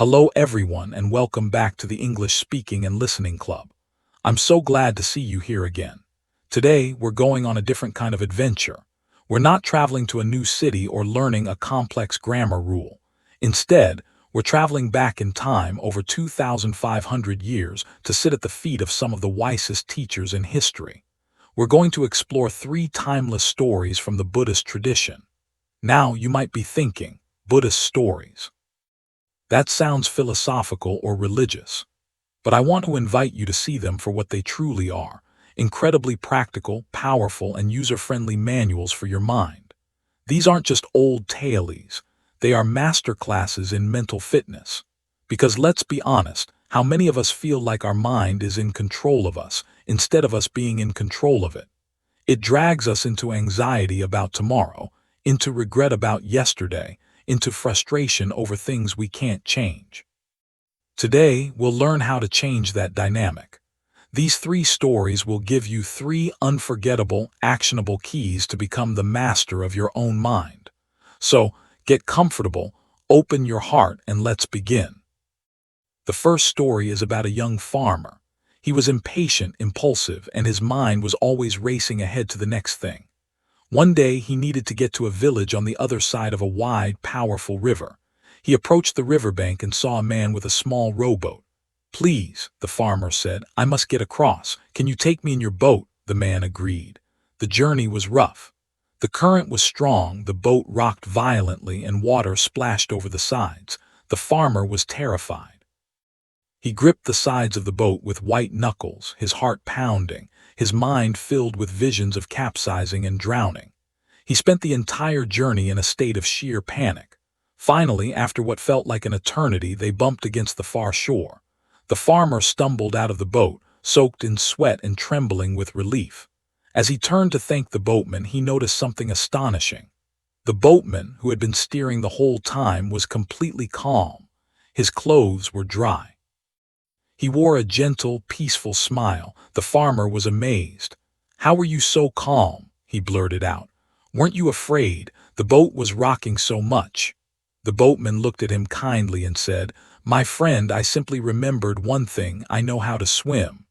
Hello everyone and welcome back to the English Speaking and Listening Club. I'm so glad to see you here again. Today we're going on a different kind of adventure. We're not traveling to a new city or learning a complex grammar rule. Instead, we're traveling back in time over 2,500 years to sit at the feet of some of the wisest teachers in history. We're going to explore three timeless stories from the Buddhist tradition. Now you might be thinking, Buddhist stories. That sounds philosophical or religious, but I want to invite you to see them for what they truly are: incredibly practical, powerful, and user-friendly manuals for your mind. These aren't just old tales, they are masterclasses in mental fitness. Because let's be honest, how many of us feel like our mind is in control of us instead of us being in control of it? It drags us into anxiety about tomorrow, into regret about yesterday, into frustration over things we can't change. Today, we'll learn how to change that dynamic. These three stories will give you three unforgettable, actionable keys to become the master of your own mind. So, get comfortable, open your heart, and let's begin. The first story is about a young farmer. He was impatient, impulsive, and his mind was always racing ahead to the next thing. One day he needed to get to a village on the other side of a wide, powerful river. He approached the riverbank and saw a man with a small rowboat. "Please," the farmer said, "I must get across. Can you take me in your boat?" The man agreed. The journey was rough. The current was strong, the boat rocked violently, and water splashed over the sides. The farmer was terrified. He gripped the sides of the boat with white knuckles, his heart pounding, his mind filled with visions of capsizing and drowning. He spent the entire journey in a state of sheer panic. Finally, after what felt like an eternity, they bumped against the far shore. The farmer stumbled out of the boat, soaked in sweat and trembling with relief. As he turned to thank the boatman, he noticed something astonishing. The boatman, who had been steering the whole time, was completely calm. His clothes were dry. He wore a gentle, peaceful smile. The farmer was amazed. "How were you so calm?" he blurted out. "Weren't you afraid? The boat was rocking so much." The boatman looked at him kindly and said, "My friend, I simply remembered one thing: I know how to swim."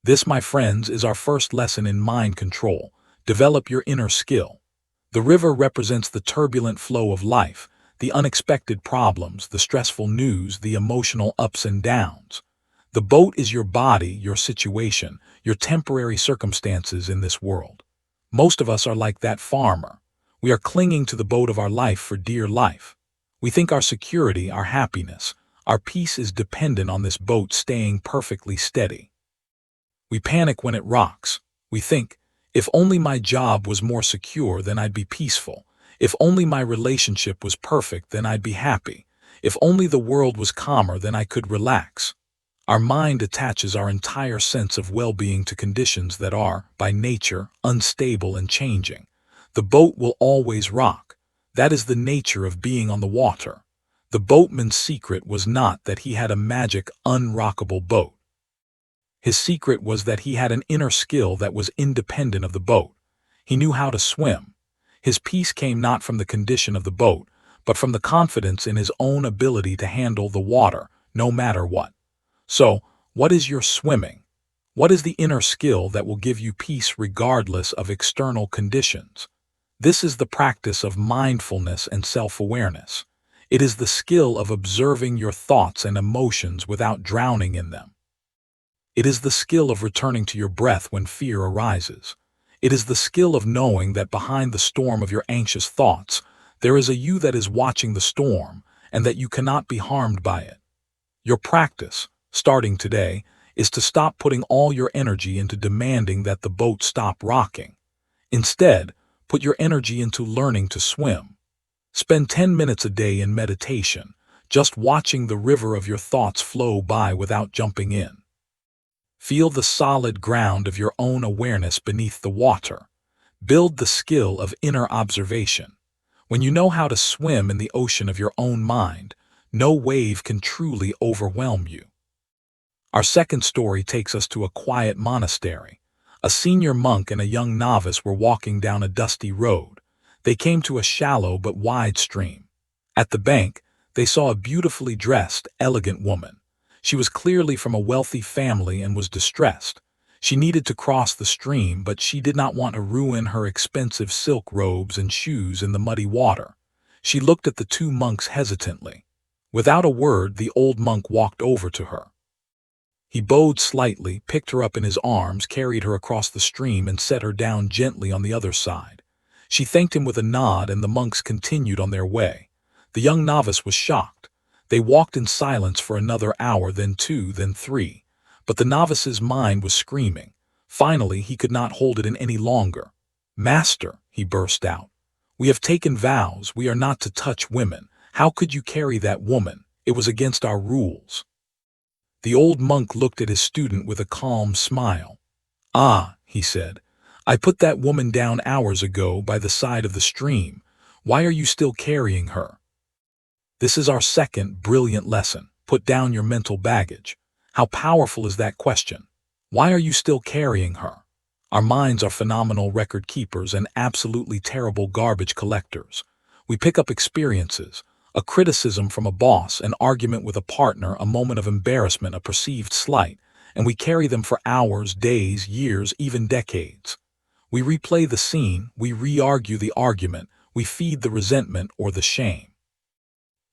This, my friends, is our first lesson in mind control. Develop your inner skill. The river represents the turbulent flow of life, the unexpected problems, the stressful news, the emotional ups and downs. The boat is your body, your situation, your temporary circumstances in this world. Most of us are like that farmer. We are clinging to the boat of our life for dear life. We think our security, our happiness, our peace is dependent on this boat staying perfectly steady. We panic when it rocks. We think, if only my job was more secure, then I'd be peaceful. If only my relationship was perfect, then I'd be happy. If only the world was calmer, then I could relax. Our mind attaches our entire sense of well-being to conditions that are, by nature, unstable and changing. The boat will always rock. That is the nature of being on the water. The boatman's secret was not that he had a magic, unrockable boat. His secret was that he had an inner skill that was independent of the boat. He knew how to swim. His peace came not from the condition of the boat, but from the confidence in his own ability to handle the water, no matter what. So, what is your swimming? What is the inner skill that will give you peace regardless of external conditions? This is the practice of mindfulness and self-awareness. It is the skill of observing your thoughts and emotions without drowning in them. It is the skill of returning to your breath when fear arises. It is the skill of knowing that behind the storm of your anxious thoughts, there is a you that is watching the storm, and that you cannot be harmed by it. Your practice, starting today, is to stop putting all your energy into demanding that the boat stop rocking. Instead, put your energy into learning to swim. Spend 10 minutes a day in meditation, just watching the river of your thoughts flow by without jumping in. Feel the solid ground of your own awareness beneath the water. Build the skill of inner observation. When you know how to swim in the ocean of your own mind, no wave can truly overwhelm you. Our second story takes us to a quiet monastery. A senior monk and a young novice were walking down a dusty road. They came to a shallow but wide stream. At the bank, They saw a beautifully dressed, elegant woman. She was clearly from a wealthy family and was distressed. She needed to cross the stream, but she did not want to ruin her expensive silk robes and shoes in the muddy water. She looked at the two monks hesitantly. Without a word, the old monk walked over to her. He bowed slightly, picked her up in his arms, carried her across the stream, and set her down gently on the other side. She thanked him with a nod, and the monks continued on their way. The young novice was shocked. They walked in silence for another hour, then two, then three. But the novice's mind was screaming. Finally, he could not hold it in any longer. "Master," he burst out, "we have taken vows. We are not to touch women. How could you carry that woman? It was against our rules." The old monk looked at his student with a calm smile. "Ah," he said, "I put that woman down hours ago by the side of the stream. Why are you still carrying her?" This is our second brilliant lesson. Put down your mental baggage. How powerful is that question? Why are you still carrying her? Our minds are phenomenal record keepers and absolutely terrible garbage collectors. We pick up experiences, a criticism from a boss, an argument with a partner, a moment of embarrassment, a perceived slight, and we carry them for hours, days, years, even decades. We replay the scene, we re-argue the argument, we feed the resentment or the shame.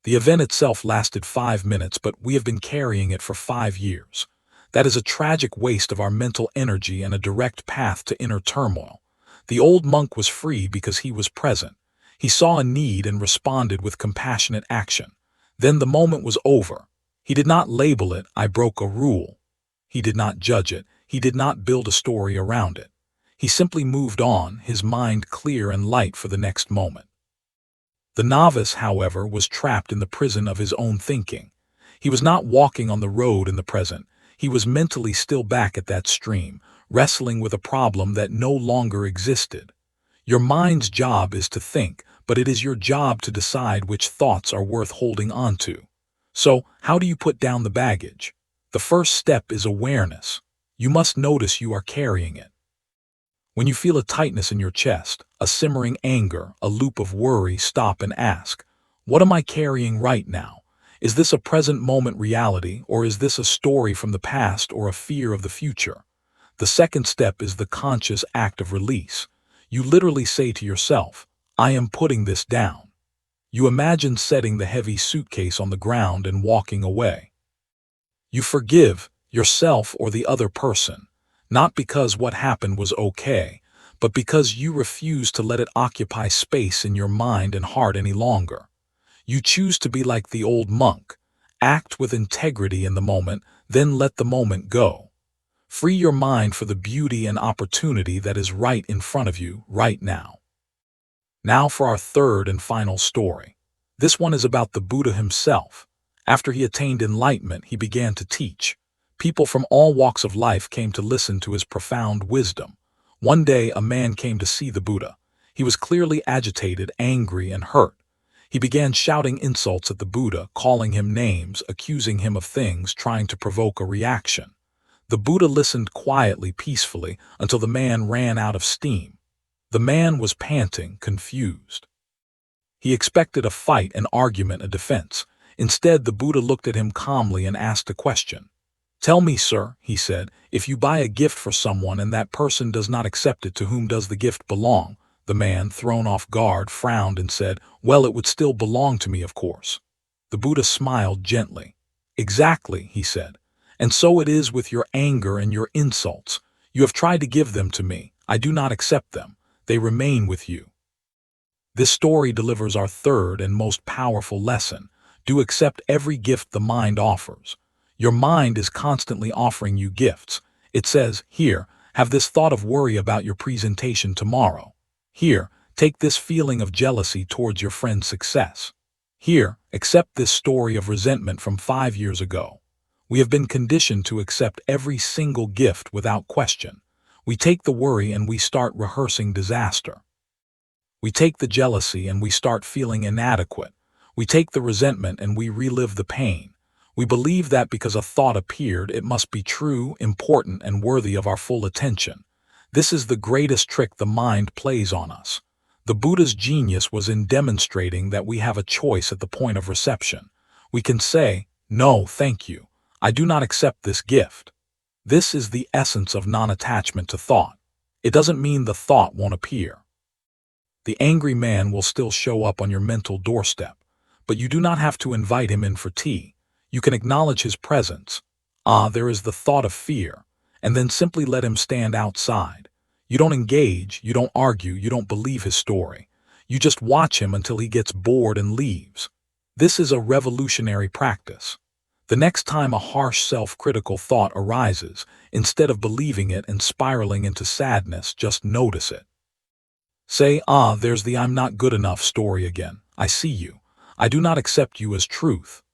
The event itself lasted 5 minutes, but we have been carrying it for 5 years. That is a tragic waste of our mental energy and a direct path to inner turmoil. The old monk was free because he was present. He saw a need and responded with compassionate action. Then the moment was over. He did not label it, "I broke a rule." He did not judge it. He did not build a story around it. He simply moved on, his mind clear and light for the next moment. The novice, however, was trapped in the prison of his own thinking. He was not walking on the road in the present. He was mentally still back at that stream, wrestling with a problem that no longer existed. Your mind's job is to think, but it is your job to decide which thoughts are worth holding on to. So, how do you put down the baggage? The first step is awareness. You must notice you are carrying it. When you feel a tightness in your chest, a simmering anger, a loop of worry, stop and ask, what am I carrying right now? Is this a present moment reality, or is this a story from the past or a fear of the future? The second step is the conscious act of release. You literally say to yourself, I am putting this down. You imagine setting the heavy suitcase on the ground and walking away. You forgive yourself or the other person, not because what happened was okay, but because you refuse to let it occupy space in your mind and heart any longer. You choose to be like the old monk. Act with integrity in the moment, then let the moment go. Free your mind for the beauty and opportunity that is right in front of you right now. Now for our third and final story. This one is about the Buddha himself. After he attained enlightenment, he began to teach. People from all walks of life came to listen to his profound wisdom. One day, a man came to see the Buddha. He was clearly agitated, angry, and hurt. He began shouting insults at the Buddha, calling him names, accusing him of things, trying to provoke a reaction. The Buddha listened quietly, peacefully, until the man ran out of steam. The man was panting, confused. He expected a fight, an argument, a defense. Instead, the Buddha looked at him calmly and asked a question. Tell me, sir, he said, if you buy a gift for someone and that person does not accept it, to whom does the gift belong? The man, thrown off guard, frowned and said, well, it would still belong to me, of course. The Buddha smiled gently. Exactly, he said. And so it is with your anger and your insults. You have tried to give them to me. I do not accept them. They remain with you. This story delivers our third and most powerful lesson. Do accept every gift the mind offers. Your mind is constantly offering you gifts. It says, here, have this thought of worry about your presentation tomorrow. Here, take this feeling of jealousy towards your friend's success. Here, accept this story of resentment from 5 years ago. We have been conditioned to accept every single gift without question. We take the worry and we start rehearsing disaster. We take the jealousy and we start feeling inadequate. We take the resentment and we relive the pain. We believe that because a thought appeared, it must be true, important, and worthy of our full attention. This is the greatest trick the mind plays on us. The The Buddha's genius was in demonstrating that we have a choice at the point of reception. We can say, "No, thank you. I do not accept this gift." This is the essence of non-attachment to thought. It doesn't mean the thought won't appear. The angry man will still show up on your mental doorstep, but you do not have to invite him in for tea. You can acknowledge his presence. There is the thought of fear, and then simply let him stand outside. You don't engage, you don't argue, you don't believe his story. You just watch him until he gets bored and leaves. This is a revolutionary practice. The next time a harsh self-critical thought arises, instead of believing it and spiraling into sadness, just notice it. Say, there's the "I'm not good enough" story again. I see you. I do not accept you as truth.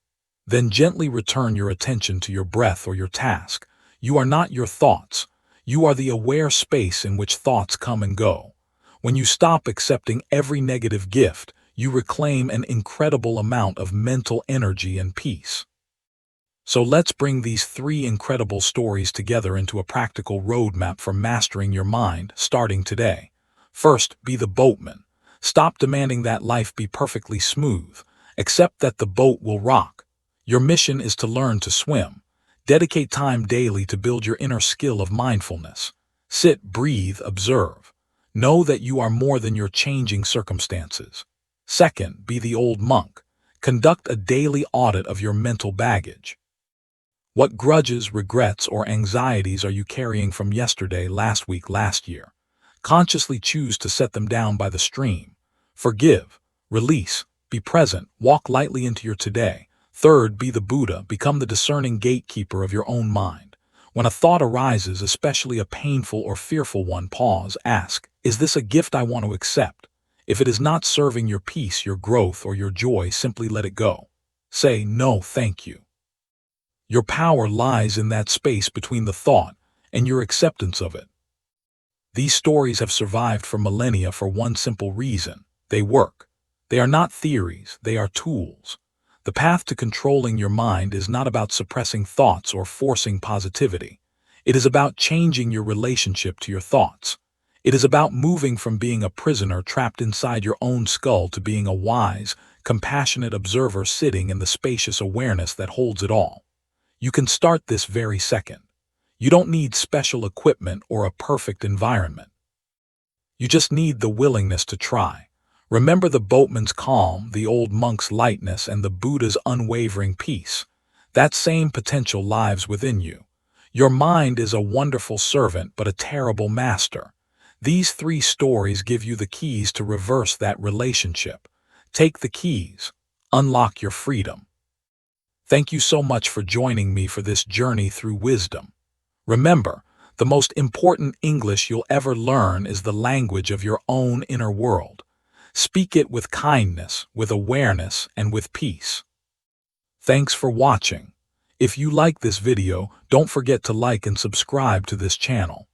Then gently return your attention to your breath or your task. You are not your thoughts. You are the aware space in which thoughts come and go. When you stop accepting every negative gift, you reclaim an incredible amount of mental energy and peace. So let's bring these 3 incredible stories together into a practical roadmap for mastering your mind, starting today. First, be the boatman. Stop demanding that life be perfectly smooth. Accept that the boat will rock. Your mission is to learn to swim. Dedicate time daily to build your inner skill of mindfulness. Sit, breathe, observe. Know that you are more than your changing circumstances. Second, be the old monk. Conduct a daily audit of your mental baggage. What grudges, regrets, or anxieties are you carrying from yesterday, last week, last year? Consciously choose to set them down by the stream. Forgive, release, be present, walk lightly into your today. Third, be the Buddha, become the discerning gatekeeper of your own mind. When a thought arises, especially a painful or fearful one, pause, ask, is this a gift I want to accept? If it is not serving your peace, your growth, or your joy, simply let it go. Say, no, thank you. Your power lies in that space between the thought and your acceptance of it. These stories have survived for millennia for one simple reason: they work. They are not theories, they are tools. The path to controlling your mind is not about suppressing thoughts or forcing positivity. It is about changing your relationship to your thoughts. It is about moving from being a prisoner trapped inside your own skull to being a wise, compassionate observer sitting in the spacious awareness that holds it all. You can start this very second. You don't need special equipment or a perfect environment. You just need the willingness to try. Remember the boatman's calm, the old monk's lightness, and the Buddha's unwavering peace. That same potential lives within you. Your mind is a wonderful servant but a terrible master. These 3 stories give you the keys to reverse that relationship. Take the keys. Unlock your freedom. Thank you so much for joining me for this journey through wisdom. Remember, the most important English you'll ever learn is the language of your own inner world. Speak it with kindness, with awareness, and with peace. Thanks for watching. If you like this video, don't forget to like and subscribe to this channel.